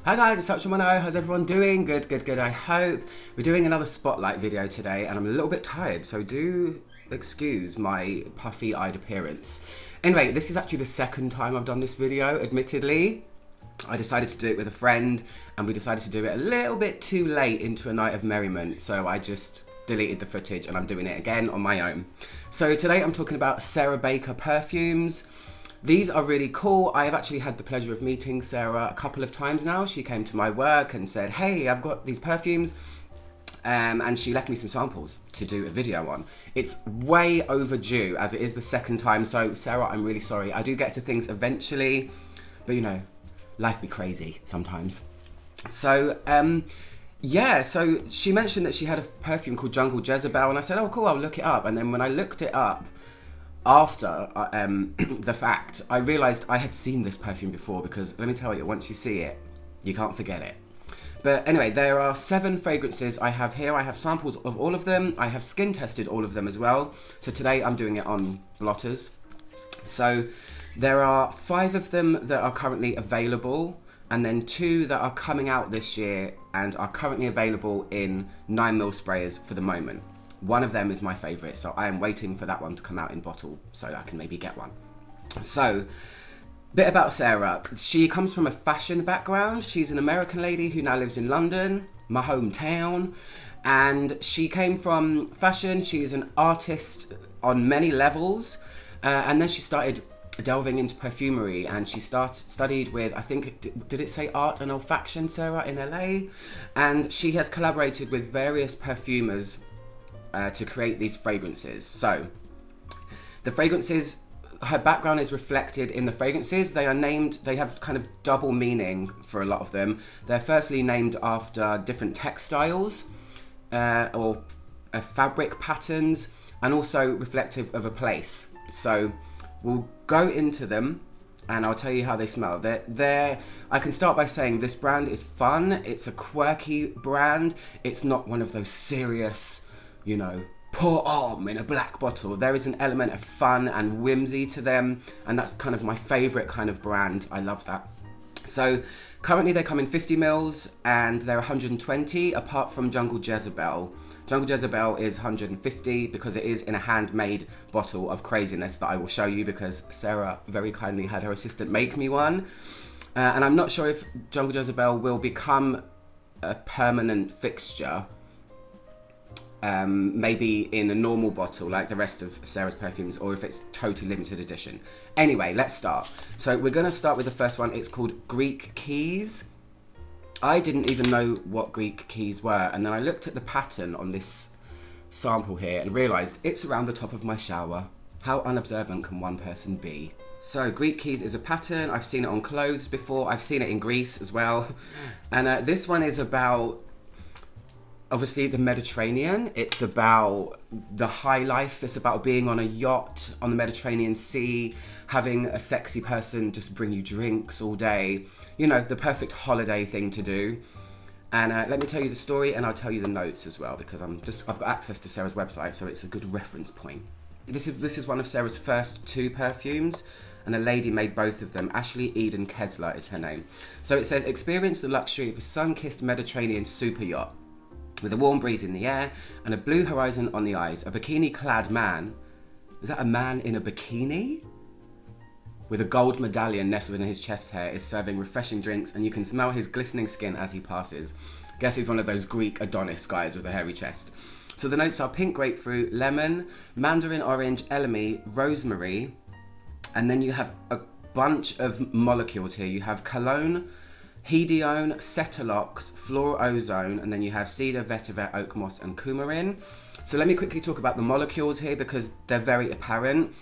Hi guys, it's Sachumano. How's everyone doing? Good, good, good. I hope. We're doing another spotlight video today and I'm a little bit tired, so do excuse my puffy-eyed appearance. Anyway, this is actually the second time I've done this video, admittedly. I decided to do it with a friend and we decided to do it a little bit too late into a night of merriment, so I just deleted the footage and I'm doing it again on my own. So today I'm talking about Sarah Baker perfumes. These are really cool. I have actually had the pleasure of meeting Sarah a couple of times now. She came to my work and said, hey, I've got these perfumes. And she left me some samples to do a video on. It's way overdue as it is the second time. So Sarah, I'm really sorry. I do get to things eventually, but you know, life be crazy sometimes. So, yeah, so she mentioned that she had a perfume called Jungle Jezebel and I said, oh cool, I'll look it up. And then when I looked it up, after the fact, I realised I had seen this perfume before because let me tell you, once you see it, you can't forget it. But anyway, there are 7 fragrances I have here. I have samples of all of them. I have skin tested all of them as well. So today I'm doing it on blotters. So there are 5 of them that are currently available and then 2 that are coming out this year and are currently available in 9mm sprayers for the moment. One of them is my favourite, so I am waiting for that one to come out in bottle so I can maybe get one. So, bit about Sarah. She comes from a fashion background. She's an American lady who now lives in London, my hometown. And she came from fashion. She's an artist on many levels. And then she started delving into perfumery and she studied with, I think, did it say art and olfaction, Sarah, in LA? And she has collaborated with various perfumers to create these fragrances. So the fragrances, her background is reflected in the fragrances. They are named, they have kind of double meaning for a lot of them. They're firstly named after different textiles or fabric patterns and also reflective of a place. So we'll go into them and I'll tell you how they smell. I can start by saying this brand is fun. It's a quirky brand. It's not one of those serious, you know, pour in a black bottle. There is an element of fun and whimsy to them, and that's kind of my favourite kind of brand. I love that. So currently they come in 50ml and they're 120, apart from Jungle Jezebel. Jungle Jezebel is 150 because it is in a handmade bottle of craziness that I will show you because Sarah very kindly had her assistant make me one. And I'm not sure if Jungle Jezebel will become a permanent fixture. Maybe in a normal bottle like the rest of Sarah's perfumes, or if it's totally limited edition. Anyway, let's start. So we're going to start with the first one. It's called Greek Keys. I didn't even know what Greek Keys were, and then I looked at the pattern on this sample here and realised it's around the top of my shower. How unobservant can one person be? So Greek Keys is a pattern. I've seen it on clothes before. I've seen it in Greece as well. And this one is about, obviously, the Mediterranean. It's about the high life. It's about being on a yacht on the Mediterranean Sea, having a sexy person just bring you drinks all day. You know, the perfect holiday thing to do. And let me tell you the story and I'll tell you the notes as well because I've got access to Sarah's website, so it's a good reference point. This is one of Sarah's first 2 perfumes, and a lady made both of them. Ashley Eden Kessler is her name. So it says, experience the luxury of a sun-kissed Mediterranean super yacht. With a warm breeze in the air and a blue horizon on the eyes, a bikini-clad man, is that a man in a bikini? With a gold medallion nestled in his chest hair is serving refreshing drinks and you can smell his glistening skin as he passes. Guess he's one of those Greek Adonis guys with a hairy chest. So the notes are pink grapefruit, lemon, mandarin orange, elemi, rosemary, and then you have a bunch of molecules here. You have cologne, hedione, cetalox, floral ozone, and then you have cedar, vetiver, oak moss, and coumarin. So let me quickly talk about the molecules here because they're very apparent.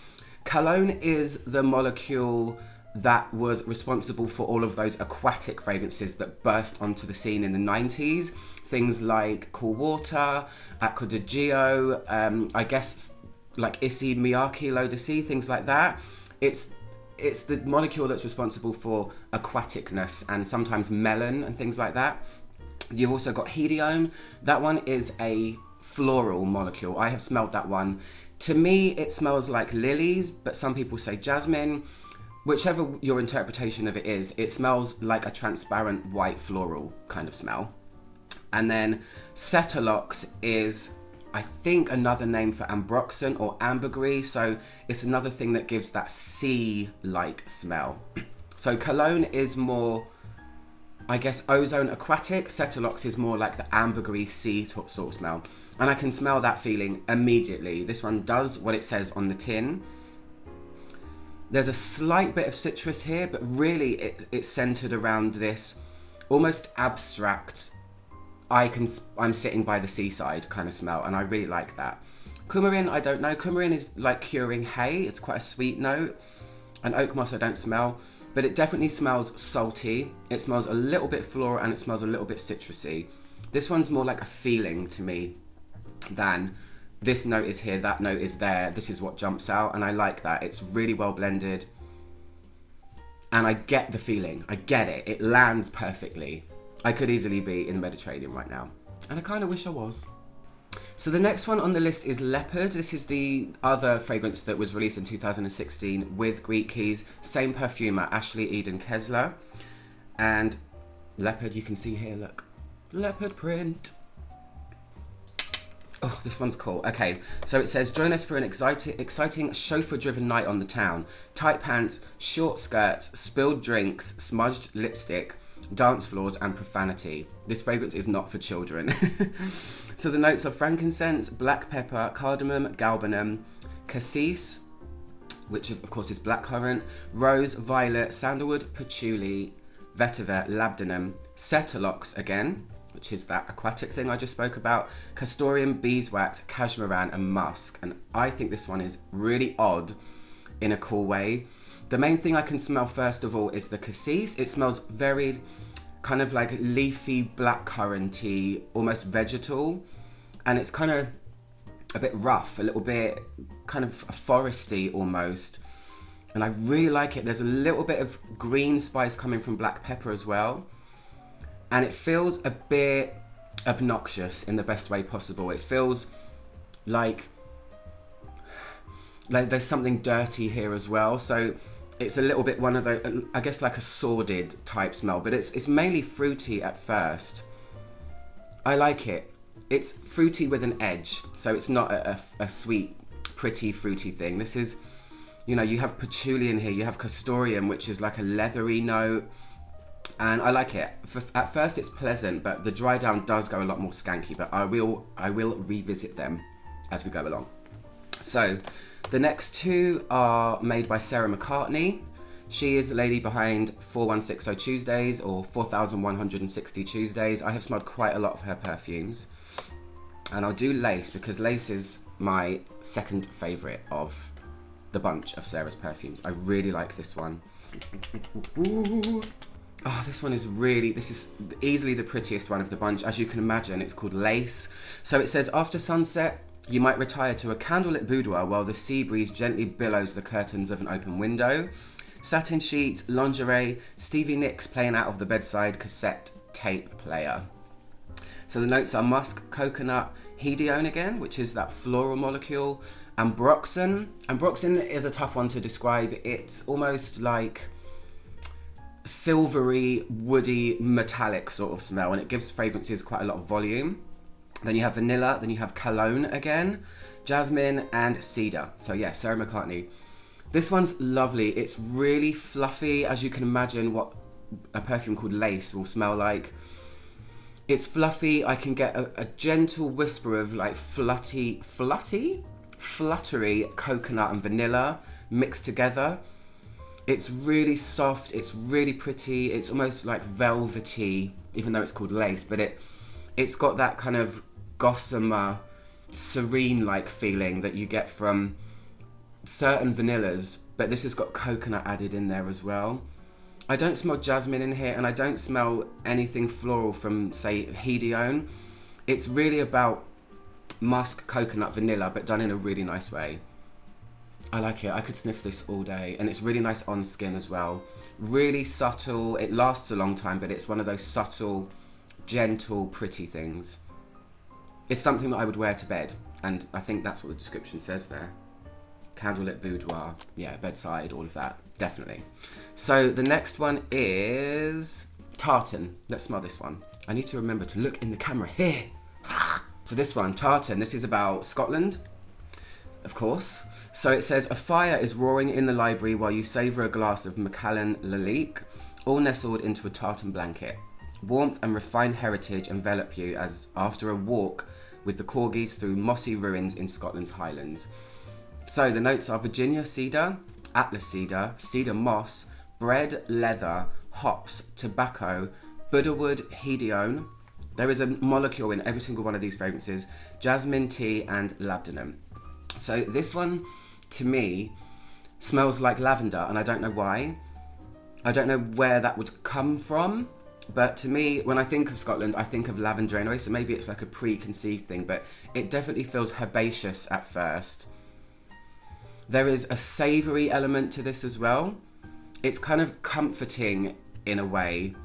Cologne is the molecule that was responsible for all of those aquatic fragrances that burst onto the scene in the 90s. Things like Cool Water, Acqua di Gio, I guess like Issey Miyake, L'Eau de Sea, things like that. It's the molecule that's responsible for aquaticness and sometimes melon and things like that. You've also got hedione. That one is a floral molecule. I have smelled that one. To me, it smells like lilies, but some people say jasmine. whichever your interpretation of it is, it smells like a transparent white floral kind of smell. And then Cetelox is, I think, another name for ambroxan or ambergris. So it's another thing that gives that sea-like smell. So cologne is more, I guess, ozone aquatic. Cetelox is more like the ambergris sea sort of smell. And I can smell that feeling immediately. This one does what it says on the tin. There's a slight bit of citrus here, but really it's centered around this almost abstract, I'm sitting by the seaside kind of smell, and I really like that. Coumarin, I don't know. Coumarin is like curing hay. It's quite a sweet note. And oak moss I don't smell, but it definitely smells salty. It smells a little bit floral, and it smells a little bit citrusy. This one's more like a feeling to me than this note is here, that note is there, this is what jumps out, and I like that. It's really well blended, and I get the feeling. I get it. It lands perfectly. I could easily be in the Mediterranean right now, and I kind of wish I was. So the next one on the list is Leopard. This is the other fragrance that was released in 2016 with Greek keys. Same perfumer, Ashley Eden Kessler. And Leopard, you can see here, look. Leopard print. Oh, this one's cool. Okay, so it says, join us for an exciting chauffeur-driven night on the town. Tight pants, short skirts, spilled drinks, smudged lipstick, dance floors, and profanity. This fragrance is not for children. So the notes are frankincense, black pepper, cardamom, galbanum, cassis, which of course is blackcurrant, rose, violet, sandalwood, patchouli, vetiver, labdanum, cetelox again, which is that aquatic thing I just spoke about, castoreum, beeswax, cashmeran, and musk. And I think this one is really odd in a cool way. The main thing I can smell first of all is the cassis. It smells very kind of like leafy, blackcurranty, almost vegetal. And it's kind of a bit rough, a little bit kind of foresty almost. And I really like it. There's a little bit of green spice coming from black pepper as well. And it feels a bit obnoxious in the best way possible. It feels like there's something dirty here as well. So it's a little bit one of the, I guess like a sordid type smell, but it's mainly fruity at first. I like it. It's fruity with an edge. So it's not a sweet, pretty, fruity thing. This is, you know, you have patchouli in here. You have castoreum, which is like a leathery note. And I like it. At first it's pleasant, but the dry down does go a lot more skanky, but I will revisit them as we go along. So the next two are made by Sarah McCartney. She is the lady behind 4160 Tuesdays or 4160 Tuesdays. I have smelled quite a lot of her perfumes. And I'll do Lace because Lace is my second favourite of the bunch of Sarah's perfumes. I really like this one. Ooh. Oh, this one is really, this is easily the prettiest one of the bunch. As you can imagine, it's called Lace. So it says, after sunset, you might retire to a candlelit boudoir while the sea breeze gently billows the curtains of an open window. Satin sheets, lingerie, Stevie Nicks playing out of the bedside cassette tape player. So the notes are musk, coconut, hedione again, which is that floral molecule, ambroxan. Ambroxan is a tough one to describe. It's almost like silvery, woody, metallic sort of smell, and it gives fragrances quite a lot of volume. Then you have vanilla, then you have cologne again, jasmine, and cedar. So yeah, Sarah McCartney. This one's lovely. It's really fluffy, as you can imagine what a perfume called Lace will smell like. It's fluffy. I can get a gentle whisper of like fluttery coconut and vanilla mixed together. It's really soft, it's really pretty, it's almost like velvety, even though it's called Lace, but it's got that kind of gossamer, serene-like feeling that you get from certain vanillas, but this has got coconut added in there as well. I don't smell jasmine in here, and I don't smell anything floral from, say, hedione. It's really about musk, coconut, vanilla, but done in a really nice way. I like it. I could sniff this all day, and it's really nice on skin as well. Really subtle. It lasts a long time, but it's one of those subtle, gentle, pretty things. It's something that I would wear to bed, and I think that's what the description says there. candlelit boudoir. Yeah, bedside, all of that, definitely. So the next one is Tartan. Let's smell this one. I need to remember to look in the camera here. So this one, Tartan, this is about Scotland, of course. So it says, a fire is roaring in the library while you savour a glass of Macallan Lalique, all nestled into a tartan blanket. Warmth and refined heritage envelop you as after a walk with the corgis through mossy ruins in Scotland's Highlands. So the notes are Virginia cedar, Atlas cedar, cedar moss, bread, leather, hops, tobacco, Buddhawood, hedione. There is a molecule in every single one of these fragrances, jasmine, tea, and labdanum. So this one, to me, smells like lavender, and I don't know why. I don't know where that would come from, but to me, when I think of Scotland, I think of lavender anyway, so maybe it's like a preconceived thing, but it definitely feels herbaceous at first. There is a savoury element to this as well. It's kind of comforting in a way.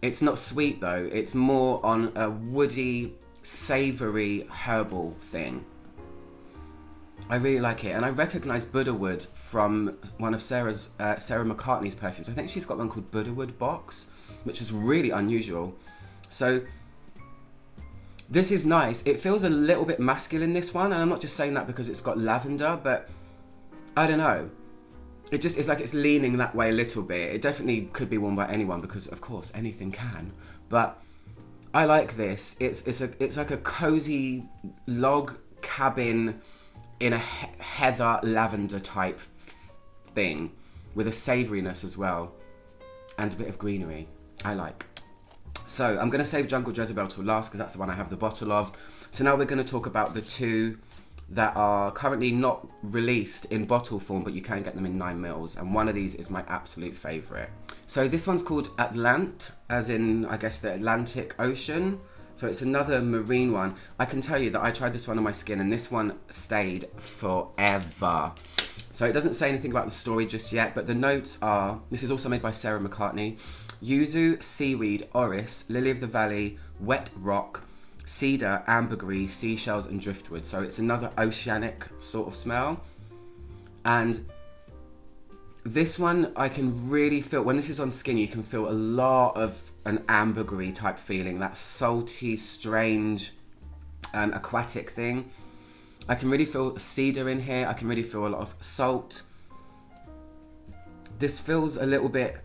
It's not sweet though, it's more on a woody, savoury, herbal thing. I really like it, and I recognise Buddhawood from one of Sarah McCartney's perfumes. I think she's got one called Buddhawood Box, which is really unusual. So this is nice. It feels a little bit masculine, this one, and I'm not just saying that because it's got lavender, but I don't know. It's like it's leaning that way a little bit. It definitely could be worn by anyone because, of course, anything can. But I like this. It's like a cozy log cabin in a heather lavender type thing with a savouriness as well and a bit of greenery. I like. So I'm going to save Jungle Jezebel till last because that's the one I have the bottle of. So now we're going to talk about the two that are currently not released in bottle form, but you can get them in 9ml, and one of these is my absolute favourite. So this one's called Atlante, as in, I guess, the Atlantic Ocean. So it's another marine one. I can tell you that I tried this one on my skin, and this one stayed forever. So it doesn't say anything about the story just yet, but the notes are, this is also made by Sarah McCartney, yuzu, seaweed, orris, lily of the valley, wet rock, cedar, ambergris, seashells, and driftwood. So it's another oceanic sort of smell. And this one, I can really feel, when this is on skin, you can feel a lot of an ambergris type feeling, that salty, strange, aquatic thing. I can really feel cedar in here. I can really feel a lot of salt. This feels a little bit,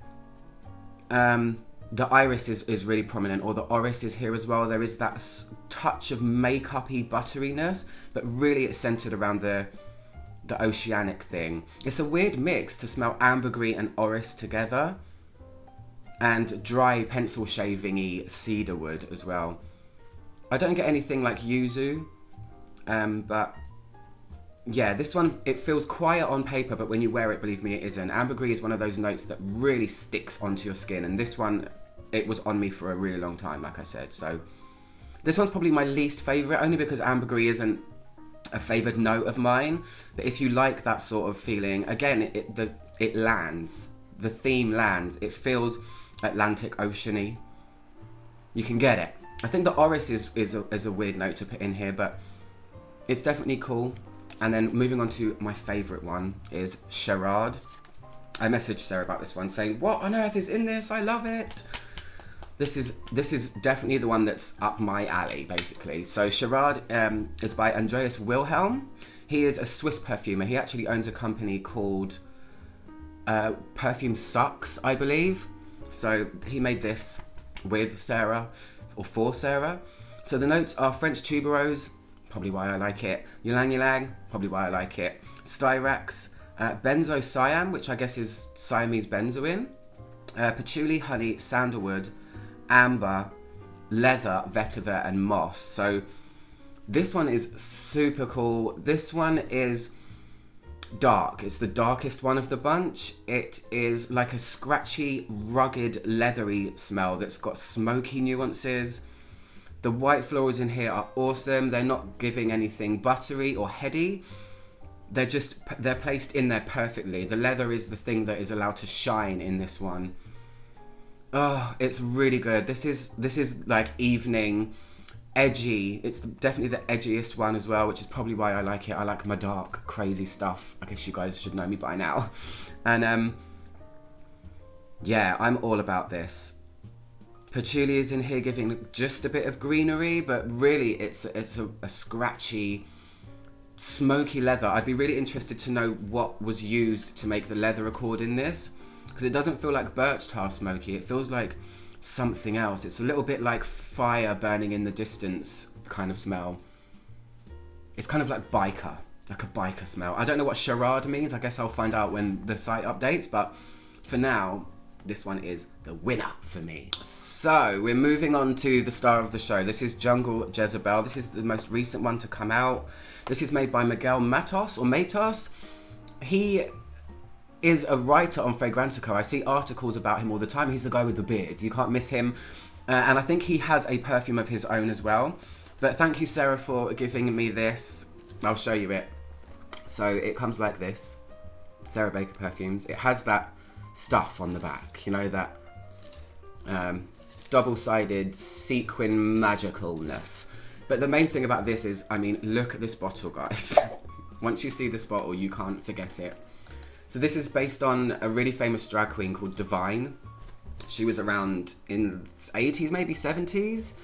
the iris is really prominent, or the orris is here as well. There is that touch of makeup-y butteriness, but really it's centered around the oceanic thing. It's a weird mix to smell ambergris and orris together, and dry pencil shaving-y cedar wood as well. I don't get anything like yuzu, but yeah, this one, it feels quiet on paper, but when you wear it, believe me, it isn't. Ambergris is one of those notes that really sticks onto your skin, and this one, it was on me for a really long time, like I said. So this one's probably my least favourite, only because ambergris isn't a favoured note of mine. But if you like that sort of feeling, again, it lands. The theme lands. It feels Atlantic Ocean-y. You can get it. I think the orris is a weird note to put in here, but it's definitely cool. And then moving on to my favourite one is Sherrod. I messaged Sarah about this one saying, what on earth is in this? I love it. This is definitely the one that's up my alley, basically. So Sherrod is by Andreas Wilhelm. He is a Swiss perfumer. He actually owns a company called Perfumes Sucks, I believe. So he made this with Sarah, or for Sarah. So the notes are French tuberose, probably why I like it. Ylang ylang, probably why I like it. Styrax, benzo cyan, which I guess is Siamese benzoin. Patchouli, honey, sandalwood, amber, leather, vetiver, and moss. So this one is super cool. This one is dark. It's the darkest one of the bunch. It is like a scratchy, rugged, leathery smell that's got smoky nuances. The white florals in here are awesome. They're not giving anything buttery or heady. They're placed in there perfectly. The leather is the thing that is allowed to shine in this one. Oh, it's really good. This is like evening edgy. It's definitely the edgiest one as well, which is probably why I like it. I like my dark, crazy stuff. I guess you guys should know me by now. And yeah, I'm all about this. Patchouli is in here giving just a bit of greenery, but really it's a scratchy, smoky leather. I'd be really interested to know what was used to make the leather accord in this, because it doesn't feel like birch tar smoky. It feels like something else. It's a little bit like fire burning in the distance kind of smell. It's kind of like biker, like a biker smell. I don't know what Sherrod means. I guess I'll find out when the site updates, but for now, this one is the winner for me. So we're moving on to the star of the show. This is Jungle Jezebel. This is the most recent one to come out. This is made by Miguel Matos or Matos. He is a writer on Fragrantica. I see articles about him all the time. He's the guy with the beard. You can't miss him. And I think he has a perfume of his own as well. But thank you, Sarah, for giving me this. I'll show you it. So it comes like this. Sarah Baker Perfumes. It has that stuff on the back. You know, that double-sided sequin magicalness. But the main thing about this is, I mean, look at this bottle, guys. Once you see this bottle, you can't forget it. So this is based on a really famous drag queen called Divine. She was around in the 80s, maybe 70s.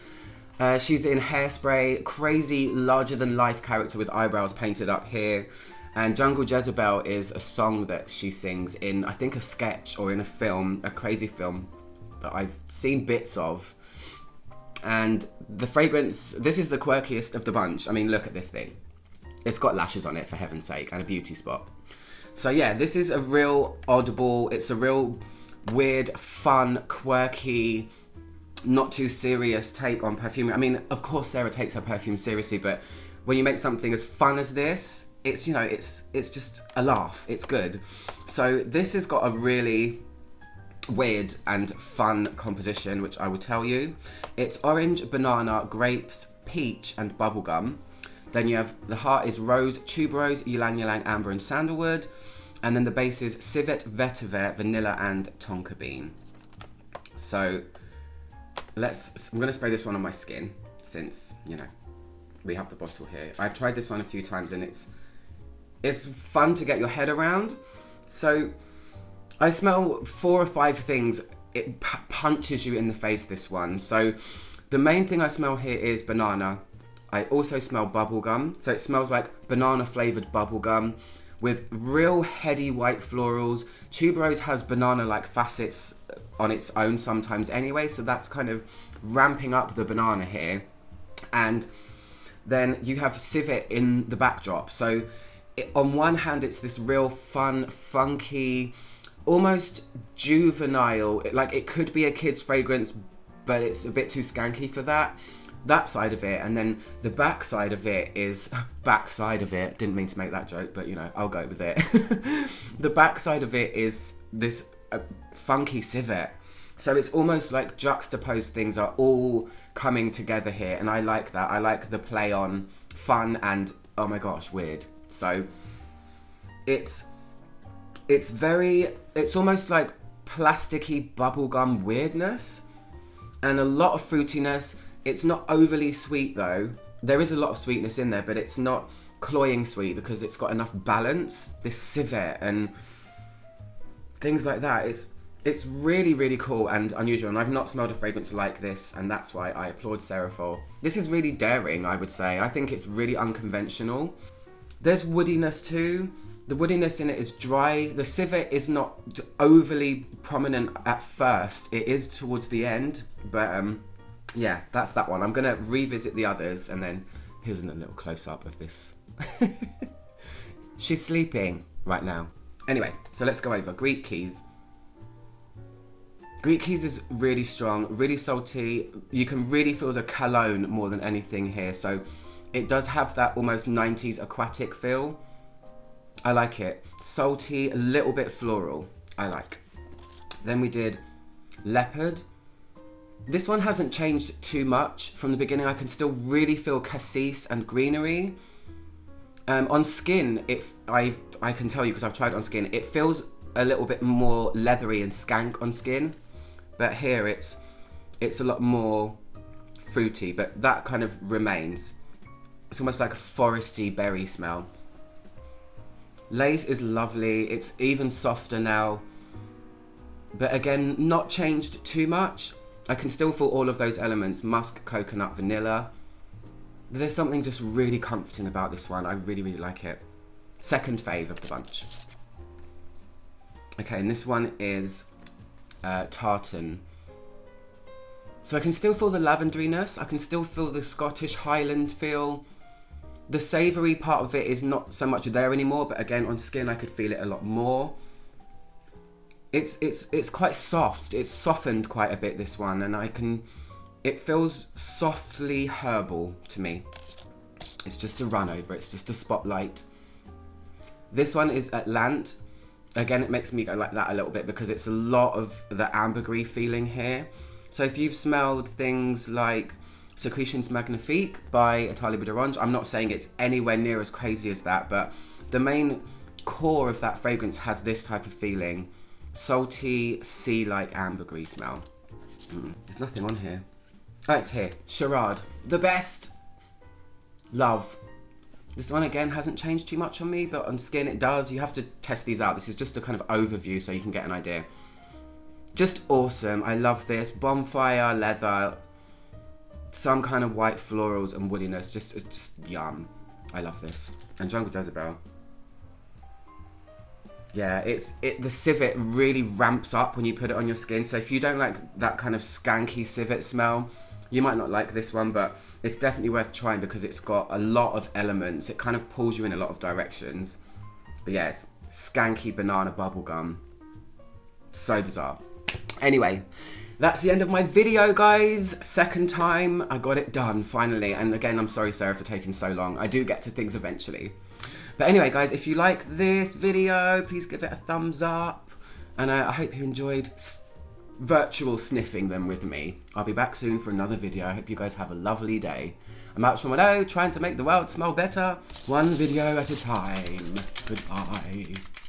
She's in Hairspray, crazy, larger-than-life character with eyebrows painted up here. And Jungle Jezebel is a song that she sings in, I think, a sketch or in a film, a crazy film that I've seen bits of. And the fragrance, this is the quirkiest of the bunch. I mean, look at this thing. It's got lashes on it, for heaven's sake, and a beauty spot. So yeah, this is a real oddball, it's a real weird, fun, quirky, not too serious take on perfume. I mean, of course Sarah takes her perfume seriously, but when you make something as fun as this, it's, you know, it's just a laugh. It's good. So this has got a really weird and fun composition, which I will tell you. It's orange, banana, grapes, peach, and bubblegum. Then you have, the heart is rose, tuberose, ylang ylang, amber, and sandalwood. And then the base is civet, vetiver, vanilla, and tonka bean. So I'm going to spray this one on my skin since, you know, we have the bottle here. I've tried this one a few times and it's fun to get your head around. So I smell 4 or 5 things. It punches you in the face, this one. So the main thing I smell here is banana. I also smell bubblegum. So it smells like banana flavoured bubblegum with real heady white florals. Tuberose has banana-like facets on its own sometimes anyway, so that's kind of ramping up the banana here. And then you have civet in the backdrop. So on one hand, it's this real fun, funky, almost juvenile, like it could be a kid's fragrance, but it's a bit too skanky for that side of it. And then the back side of it is didn't mean to make that joke, but you know, I'll go with it. The back side of it is this funky civet. So it's almost like juxtaposed things are all coming together here, and I like that. I like the play on fun and, oh my gosh, weird. So it's almost like plasticky bubblegum weirdness and a lot of fruitiness. It's not overly sweet though. There is a lot of sweetness in there, but it's not cloying sweet because it's got enough balance. This civet and things like that. It's really, really cool and unusual, and I've not smelled a fragrance like this, and that's why I applaud Sarah for. This is really daring, I would say. I think it's really unconventional. There's woodiness too. The woodiness in it is dry. The civet is not overly prominent at first. It is towards the end, but yeah, that's that one. I'm gonna revisit the others, and then here's a little close-up of this. She's sleeping right now. Anyway, so let's go over Greek Keys. Greek Keys is really strong, really salty. You can really feel the cologne more than anything here. So it does have that almost 90s aquatic feel. I like it. Salty, a little bit floral. I like. Then we did Leopard. This one hasn't changed too much from the beginning. I can still really feel cassis and greenery. On skin, I can tell you because I've tried it on skin, it feels a little bit more leathery and skank on skin. But here it's a lot more fruity, but that kind of remains. It's almost like a foresty berry smell. Lace is lovely. It's even softer now. But again, not changed too much. I can still feel all of those elements. Musk, coconut, vanilla. There's something just really comforting about this one. I really, really like it. Second fave of the bunch. Okay, and this one is Tartan. So I can still feel the lavenderiness. I can still feel the Scottish Highland feel. The savoury part of it is not so much there anymore, but again, on skin I could feel it a lot more. It's quite soft. It's softened quite a bit, this one, and it feels softly herbal to me. It's just a run over, it's just a spotlight. This one is Atlante. Again, it makes me go like that a little bit because it's a lot of the ambergris feeling here. So if you've smelled things like Secretions Magnifique by Atelier d'Orange, I'm not saying it's anywhere near as crazy as that, but the main core of that fragrance has this type of feeling. Salty, sea-like ambergris smell. There's nothing on here. Oh, it's here. Sherrod. The best. Love. This one, again, hasn't changed too much on me, but on skin it does. You have to test these out. This is just a kind of overview so you can get an idea. Just awesome. I love this. Bonfire, leather, some kind of white florals and woodiness. It's just yum. I love this. And Jungle Jezebel. Yeah, the civet really ramps up when you put it on your skin. So if you don't like that kind of skanky civet smell, you might not like this one, but it's definitely worth trying because it's got a lot of elements. It kind of pulls you in a lot of directions. But yeah, it's skanky banana bubblegum. So bizarre. Anyway, that's the end of my video, guys. Second time, I got it done, finally. And again, I'm sorry, Sarah, for taking so long. I do get to things eventually. But anyway, guys, if you like this video, please give it a thumbs up. And I hope you enjoyed virtual sniffing them with me. I'll be back soon for another video. I hope you guys have a lovely day. I'm out from trying to make the world smell better, one video at a time. Goodbye.